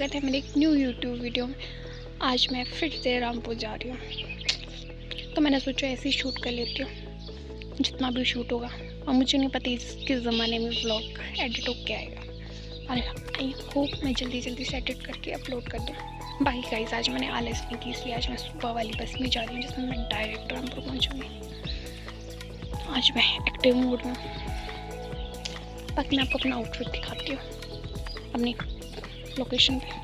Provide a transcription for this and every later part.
स्वागत है मेरे एक न्यू यूट्यूब वीडियो में। आज मैं फिर से रामपुर जा रही हूँ, तो मैंने सोचा ऐसे ही शूट कर लेती हूँ जितना भी शूट होगा। और मुझे नहीं पता किस ज़माने में व्लॉग एडिट हो के आएगा, और आई होप मैं जल्दी जल्दी से एडिट करके अपलोड कर दूँ। बाकी गाइस आज मैंने आलस नहीं की, इसलिए आज मैं सुबह वाली बस में जा रही हूँ जिसमें मैं डायरेक्ट रामपुर पहुँचूँगी। आज मैं एक्टिव मूड में। बाकी मैं आपको अपना आउटफिट दिखाती हूँ अपनी लोकेशन पे।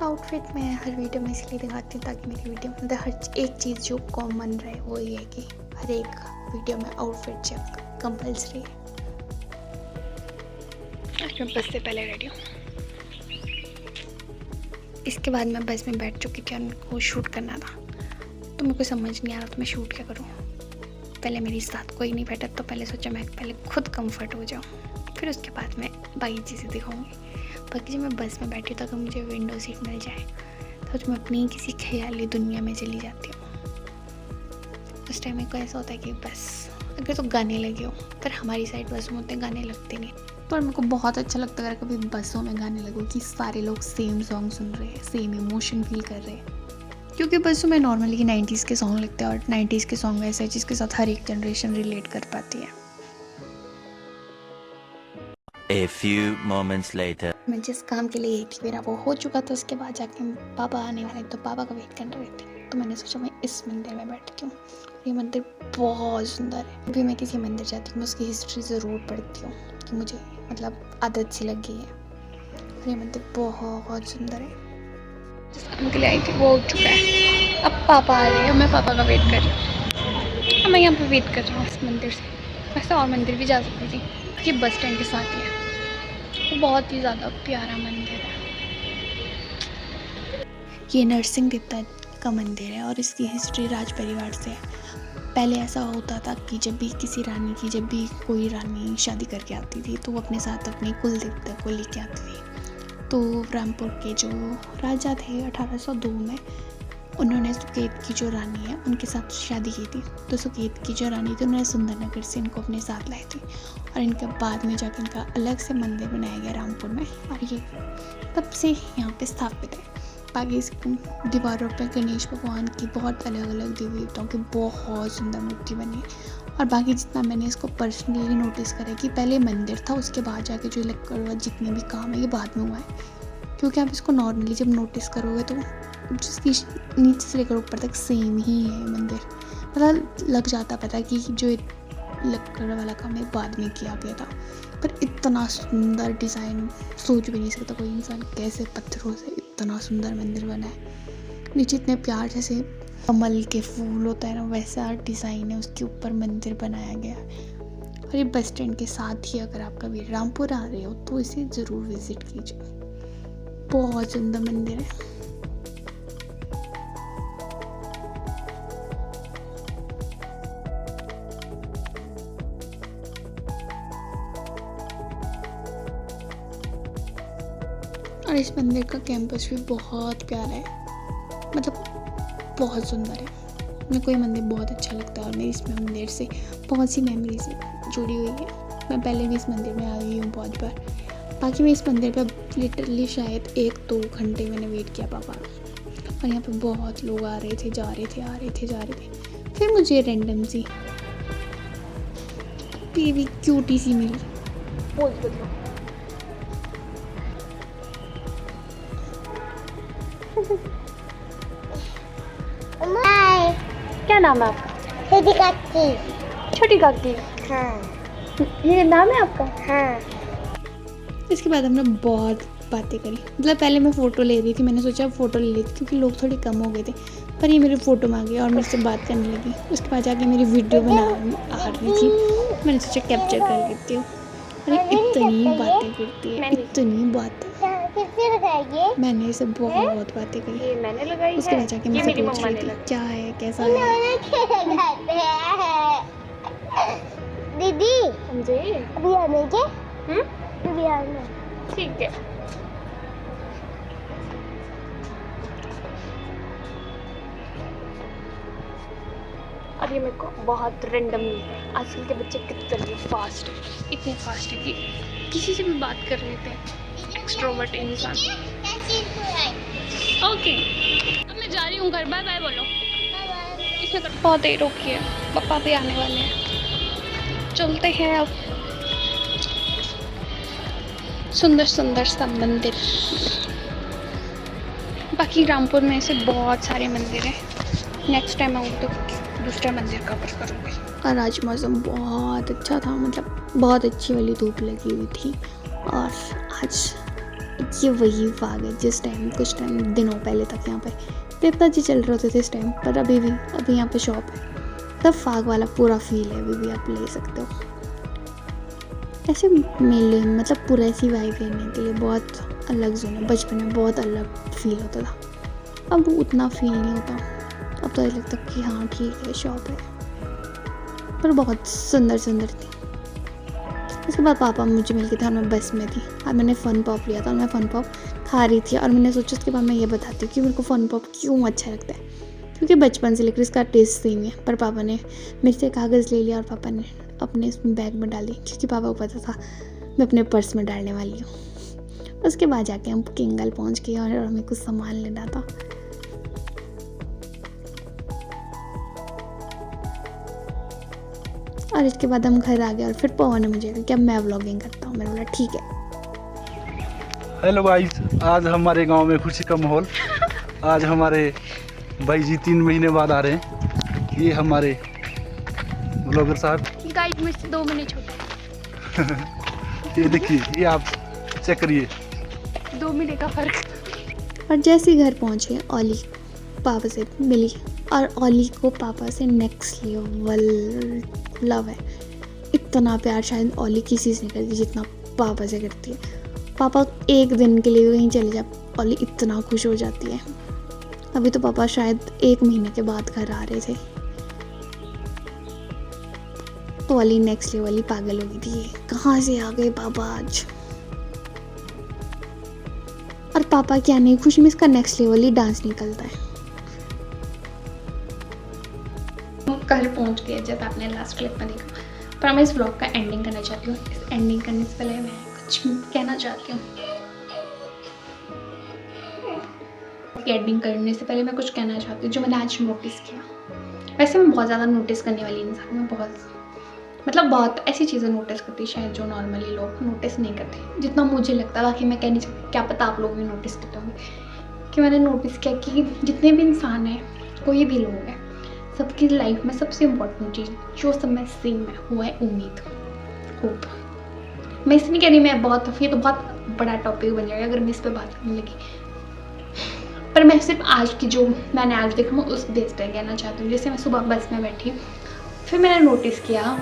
आउटफिट मैं हर वीडियो में इसलिए दिखाती हूँ ताकि मेरी वीडियो में हर एक चीज़ जो कॉमन रहे वो ये है कि हर एक वीडियो में आउटफिट चेक कंपल्सरी है। आज मैं बस से पहले रेडी हूँ। इसके बाद मैं बस में बैठ चुकी थी और मेरे को शूट करना था, तो मेरे को समझ नहीं आ रहा तो मैं शूट क्या करूँ। पहले मेरे साथ कोई नहीं बैठा, तो पहले सोचा मैं पहले खुद कंफर्ट हो जाऊँ, फिर उसके बाद मैं बाकी चीज़ें दिखाऊँगी। बाकी जब मैं बस में बैठी तो अगर मुझे विंडो सीट मिल जाए तो मैं अपनी किसी ख्याली दुनिया में चली जाती हूँ। उस टाइम मेरे को ऐसा होता है कि बस अगर तो गाने लगे हो, पर हमारी साइड बसों में उतने गाने लगते नहीं, पर मेरे को बहुत अच्छा लगता है अगर कभी बसों में गाने लगो कि सारे लोग सेम सॉन्ग सुन रहे हैं, सेम इमोशन फील कर रहे हैं। क्योंकि बसों में नॉर्मली 90s के सॉन्ग लगते हैं, और 90s के सॉन्ग ऐसे हैं जिसके साथ हर एक जनरेशन रिलेट कर पाती है। A few moments later. मैं जिस काम के लिए थी मेरा वो हो चुका था। उसके बाद जाके पापा आने वाले, तो पापा का वेट कर रही थी, तो मैंने सोचा मैं इस मंदिर में बैठती हूँ। ये मंदिर बहुत सुंदर है। अभी मैं किसी मंदिर जाती हूँ मैं उसकी हिस्ट्री ज़रूर पढ़ती हूँ कि मुझे मतलब आदत सी लग गई है। और ये मंदिर बहुत सुंदर है। जिस काम के लिए आई थी वो हो चुका है। अब पापा आ रहे हैं, मैं पापा का वेट कर रही हूँ। मैं यहाँ पर वेट कर रही हूँ इस मंदिर से। वैसे और मंदिर भी जा सकती थी, ये बस स्टैंड के साथ ही है। बहुत ही ज़्यादा प्यारा मंदिर है। ये नरसिंह देवता का मंदिर है और इसकी हिस्ट्री राज परिवार से है। पहले ऐसा होता था कि जब भी किसी रानी की, जब भी कोई रानी शादी करके आती थी तो वो अपने साथ अपने कुल देवता को लेके आती थी। तो रामपुर के जो राजा थे 1802 में, उन्होंने सुकेत की जो रानी है उनके साथ शादी की थी। तो सुकेत की जो रानी थी उन्होंने सुंदरनगर से इनको अपने साथ लाई थी, और इनके बाद में जाकर इनका अलग से मंदिर बनाया गया रामपुर में, और ये तब से यहाँ पे स्थापित है। बाकी इस दीवारों पे गणेश भगवान की बहुत अलग अलग देवी देवताओं की बहुत सुंदर मूर्ति बनी है। और बाकी जितना मैंने इसको पर्सनली नोटिस करा कि पहले मंदिर था, उसके बाद जाके जो लकड़ जितने भी काम है ये बाद में हुआ है। क्योंकि आप इसको नॉर्मली जब नोटिस करोगे तो जिसकी नीचे से लेकर ऊपर तक सेम ही है मंदिर, मतलब लग जाता पता कि जो लकड़ वाला काम है बाद में किया गया था। पर इतना सुंदर डिज़ाइन सोच भी नहीं सकता कोई इंसान कैसे पत्थरों से इतना सुंदर मंदिर बना है। नीचे इतने प्यार जैसे कमल के फूल होता है ना, वैसा डिज़ाइन है उसके ऊपर मंदिर बनाया गया। और ये बस स्टैंड के साथ ही अगर आप कभी रामपुर आ रहे हो तो इसे ज़रूर विज़िट कीजिए। बहुत सुंदर मंदिर है। और इस मंदिर का कैंपस भी बहुत प्यारा है, मतलब बहुत सुंदर है। मेरे को ये मंदिर बहुत अच्छा लगता है और मेरी इस मंदिर से बहुत सी मेमोरीज जुड़ी हुई है। मैं पहले भी इस मंदिर में आई हूँ बहुत बार। बाकी मैं इस मंदिर पर लिटरली शायद 1-2 घंटे मैंने वेट किया पापा, और यहाँ पे बहुत लोग आ रहे थे, जा रहे थे, आ रहे थे, जा रहे थे। फिर मुझे रैंडम सी बेबी क्यूटी सी मिली। क्या नाम है आपका? छोटी काकी। छोटी काकी। हाँ। ये नाम है आपका? हाँ। इसके बाद हमने बहुत बातें करी। मतलब पहले मैं फ़ोटो ले रही थी, मैंने सोचा फ़ोटो ले लेती क्योंकि लोग थोड़े कम हो गए थे, पर ये मेरे फ़ोटो मांगे और मेरे से बात करने लगी। उसके बाद जाके मेरी वीडियो बना आ रही थी, मैंने सोचा कैप्चर कर लेती हूँ। अरे इतनी बातें करती है, इतनी बातें। किसने लगाई? मैंने इसे बहुत बातें करी। ये मैंने लगाई उसके है, बाद जाके ये मुझसे मेरी पूछ मम्मा रही ने थी लगाई। क्या है, कैसा है। दीदी जी अभी आने के? अभी आने। ठीक है। और ये मेरे को बहुत रैंडम मिलता है। आजकल के बच्चे कितने फास्ट है, इतने फास्ट है कि किसी से भी बात कर लेते हैं, एक्सट्रोवर्ट इंसान। ओके, अब मैं जा रही हूँ घर, बाय बाय बोलो। इसमें बहुत देर हो गई है, पापा भी आने वाले हैं, चलते हैं अब। सुंदर सुंदर सा मंदिर, बाकी रामपुर में ऐसे बहुत सारे मंदिर हैं। नेक्स्ट टाइम आऊँ तो दूसरा मंदिर कवर करूँगी। और आज मौसम बहुत अच्छा था, मतलब बहुत अच्छी वाली धूप लगी हुई थी। और आज ये वही बाग है जिस टाइम कुछ टाइम दिनों पहले तक यहाँ पे देवताजी चल रहे होते थे इस टाइम पर। अभी यहाँ पे शॉप है, तब फाग वाला पूरा फील है, अभी भी आप ले सकते हो। ऐसे मेले मतलब पूरा ऐसी वाइब लेने के लिए बहुत अलग जोन है। बचपन में बहुत अलग फील होता था, अब उतना फील नहीं होता। अब तो ऐसा लगता कि हाँ ठीक है शॉप है, पर बहुत सुंदर सुंदर थी। उसके बाद पापा मुझे मिल के थे और मैं बस में थी और मैंने फ़न पॉप लिया था और मैं फ़न पॉप खा रही थी। और मैंने सोचा उसके बाद मैं ये बताती हूँ कि मेरे को फ़न पॉप क्यों अच्छा लगता है, क्योंकि बचपन से लेकर इसका टेस्ट सेम है। पर पापा ने मेरे से कागज़ ले लिया और पापा ने अपने बैग में डाली, क्योंकि पापा को पता था मैं अपने पर्स में डालने वाली हूँ। उसके बाद जाके हम किंगल पहुँच गए और हमें कुछ सामान लेना था। और इसके बाद हम घर आ गए और फिर पवन ने मुझे कहा कि अब मैं व्लॉगिंग करता हूँ। मैंने बोला ठीक है। हेलो गाइस, आज हमारे गांव में खुशी का माहौल। आज हमारे भाई जी 3 महीने बाद आ रहे हैं। ये हमारे ब्लॉगर साहब। गाइस में से 2 महीने छोटे हैं। ये देखिए, ये आप चेक करिए, 2 महीने का फर्क। और जैसे ही घर पहुँचे ओली पापा से मिली और ओली को पापा से नेक्स्ट लेवल लव है। इतना प्यार शायद ओली किसी से नहीं करती जितना पापा से करती है। पापा एक दिन के लिए कहीं चले जाए, ओली इतना खुश हो जाती है। अभी तो पापा शायद 1 महीने के बाद घर आ रहे थे, तो ओली नेक्स्ट लेवल ही पागल हो गई थी, कहाँ से आ गए पापा आज। और पापा क्या नहीं, खुशी में इसका नेक्स्ट लेवल ही डांस निकलता है। घर पहुंच गए जब आपने लास्ट क्लिप में देखा, पर मैं इस व्लॉग का एंडिंग करना चाहती हूँ। इस एंडिंग करने से पहले मैं कुछ कहना चाहती हूँ। एंडिंग करने से पहले मैं कुछ कहना चाहती हूँ जो मैंने आज नोटिस किया। वैसे मैं बहुत ज़्यादा नोटिस करने वाली इंसान हूँ, बहुत ऐसी चीज़ें नोटिस करती शायद जो नॉर्मली लोग नोटिस नहीं करते, जितना मुझे लगता था कि मैं कह नहीं सकती। क्या पता आप लोग भी नोटिस करते होंगे कि मैंने नोटिस किया कि जितने भी इंसान हैं, कोई भी लोग हैं, सबकी लाइफ में सबसे इम्पोर्टेंट चीज़ जो सब में सेम है वो है उम्मीद, होप। मैं इसलिए नहीं कह रही मैं बहुत, ये तो बहुत बड़ा टॉपिक बन जाएगा अगर मैं इस पर बात करने लगी, पर मैं सिर्फ आज की जो मैंने आज देखा मैं उस बेस पर कहना चाहती हूँ। जैसे मैं सुबह बस में बैठी, फिर मैंने नोटिस किया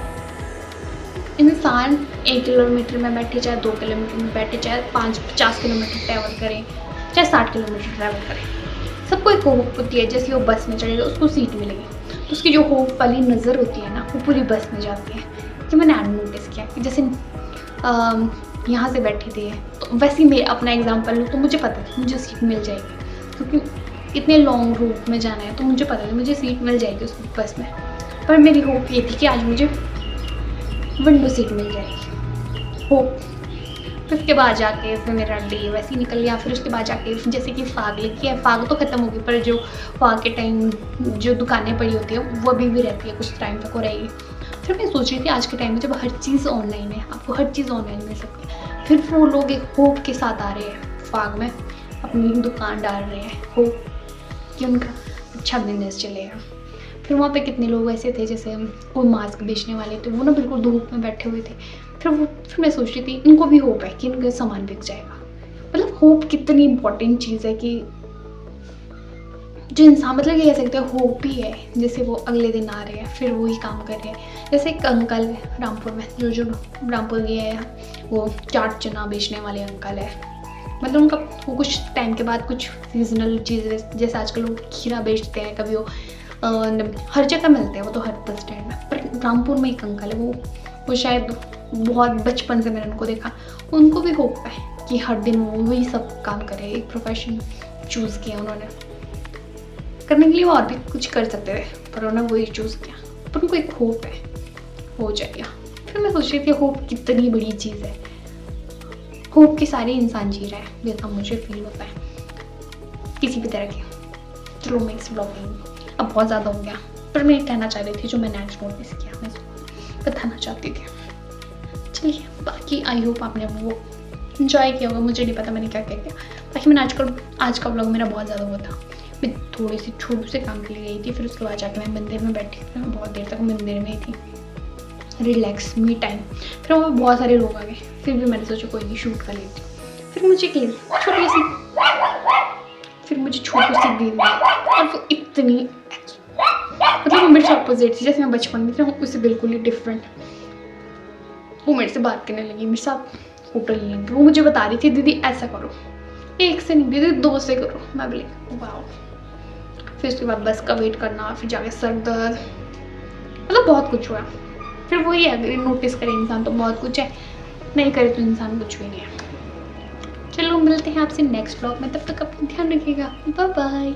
इंसान 1 किलोमीटर में बैठे, चाहे 2 किलोमीटर में बैठे, चाहे 50 किलोमीटर ट्रैवल करें, चाहे 60 किलोमीटर ट्रैवल करें, सबको एक होप होती है जैसे वो बस में चढ़ेगा उसको सीट मिलेगी, तो उसकी जो होप वाली नज़र होती है ना वो पूरी बस में जाती है। कि मैंने आज नोटिस किया कि जैसे यहाँ से बैठे थे, तो वैसे ही मैं अपना एग्जांपल लूँ तो मुझे पता था मुझे सीट मिल जाएगी, क्योंकि इतने लॉन्ग रूट में जाना है तो मुझे पता था मुझे सीट मिल जाएगी उस बस में। पर मेरी होप ये थी कि आज मुझे विंडो सीट मिल जाएगी, होप। फिर उसके बाद जाके फिर मेरा डे वैसे ही निकल गया। फिर उसके बाद जाके जैसे कि फाग लिखी है, फाग तो ख़त्म होगी, पर जो फाग के टाइम जो दुकानें पड़ी होती है वो अभी भी रहती है, कुछ टाइम तक हो रहेगी। फिर मैं सोच रही थी आज के टाइम में जब हर चीज़ ऑनलाइन है, आपको हर चीज़ ऑनलाइन मिल सकती है, फिर वो लोग एक होप के साथ आ रहे हैं फाग में, अपनी दुकान डाल रहे हैं, होप कि उनका अच्छा बिजनेस चलेगा। फिर वहाँ पे कितने लोग ऐसे थे जैसे कोई मास्क बेचने वाले थे, वो ना बिल्कुल धूप में बैठे हुए थे। फिर मैं सोच रही थी इनको भी होप है कि इनका सामान बिक जाएगा। मतलब होप कितनी इम्पोर्टेंट चीज़ है कि जो इंसान मतलब ये कह सकते हैं होप ही है, जैसे वो अगले दिन आ रहे हैं फिर वही काम कर रहे हैं। जैसे एक अंकल है रामपुर में, जो रामपुर गए हैं, वो चाट चना बेचने वाले अंकल है। मतलब उनका वो कुछ टाइम के बाद कुछ सीजनल चीज़ें, जैसे आजकल लोग खीरा बेचते हैं, कभी वो हर जगह मिलते हैं, वो तो हर बस स्टैंड में। पर रामपुर में एक अंकल है, वो शायद बहुत बचपन से मैंने उनको देखा, उनको भी होप है कि हर दिन वो वही सब काम करे। एक प्रोफेशन चूज़ किया उन्होंने, करने के लिए वो और भी कुछ कर सकते थे पर उन्होंने वही चूज़ किया। पर उनको एक होप है हो जाएगा। फिर मैं सोच रही थी होप कितनी बड़ी चीज़ है। होप कि सारे इंसान जी रहे हैं जैसा मुझे फील होता है किसी भी तरह के। चलो मिक्स ब्लॉगिंग अब बहुत ज़्यादा हो गया, पर मैं कहना चाह रही थी जो मैंने आज नोटिस किया, मैं बताना चाहती थी। चलिए बाकी आई होप आपने वो इन्जॉय किया होगा, मुझे नहीं पता मैंने क्या किया। बाकी मैंने आज का ब्लॉग मेरा बहुत ज़्यादा हुआ था। मैं थोड़ी सी छोटे से काम के लिए गई थी, फिर उसके बाद जाके मैं मंदिर में बैठी थी। मैं बहुत देर तक मंदिर में ही थी, रिलैक्स मी टाइम। फिर वहाँ बहुत सारे लोग आ गए, फिर भी मैंने सोचा कोई नहीं शूट कर लेती हूँ। फिर मुझे एक छोटी सी दी और वो इतनी मतलब वो मेरे से अपोजिट थी, जैसे मैं बचपन में थी उससे बिल्कुल ही डिफरेंट। वो मेरे से बात करने लगी, मेरे साथ फोटो लेने लगी। वो मुझे बता रही थी दीदी ऐसा करो, एक से नहीं दीदी 2 से करो। मैं बोली वाह। फिर उसके बाद बस का वेट करना, फिर जाके सर दर्द, मतलब बहुत कुछ हुआ। फिर वही है, अगर नोटिस करे इंसान तो बहुत कुछ है, नहीं करे तो इंसान कुछ भी नहीं है। चलो मिलते हैं आपसे नेक्स्ट ब्लॉग में, तब तक अपना ध्यान रखिएगा। Bye bye.